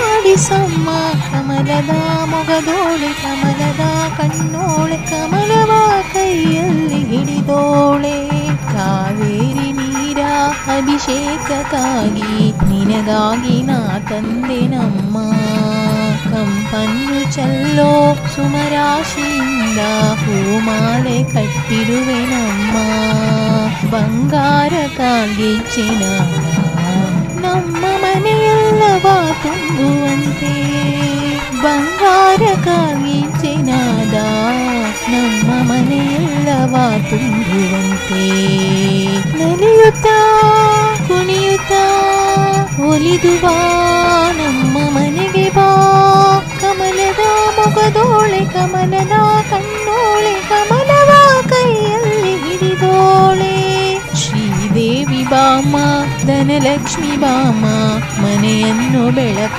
ಮಾಡಿಸಮ್ಮ ಕಮಲದ ಮೊಗದೋಳೆ ಕಮಲದ ಕಣ್ಣೋಳೆ ಕಮಲವ ಕೈಯಲ್ಲಿ ಹಿಡಿದೋಳೆ ಕಾವೇರಿ ನೀರ ಅಭಿಷೇಕಕ್ಕಾಗಿ ನಿನಗಾಗಿ ನಾ ತಂದೆ ನಮ್ಮ ಕಂಪನ್ನು ಚೆಲ್ಲೋ ಸುಮರಾಶಿಯಿಂದ ಹೂಮಾಲೆ ಕಟ್ಟಿರುವೆ ನಮ್ಮ ಬಂಗಾರಕ್ಕಾಗಿ ಚಿನ್ನಾದ ನಮ್ಮ ಮನೆಯೆಲ್ಲವ ತುಂಬುವಂತೆ ಬಂಗಾರಕ್ಕಾಗಿ ಚಿನ್ನಾದ ನಮ್ಮ ಮನೆಯೆಲ್ಲವ ತುಂಬುವಂತೆ ನಲಿಯುತ್ತಾ ಕುಣಿಯುತ್ತಾ ಒಲಿದು ಬಾ ನಮ್ಮ ಮನೆಗೆ ಬಾ ಕಮಲದ ಮೊಗದೋಳೆ ಕಮಲದ ಕಣ್ಣೋಳೆ ಕಮಲವ ಕೈಯಲ್ಲಿ ಹಿಡಿದೋಳೆ ಶ್ರೀದೇವಿ ಬಾಮ ಧನಲಕ್ಷ್ಮಿ ಬಾಮ ಮನೆಯನ್ನು ಬೆಳಕ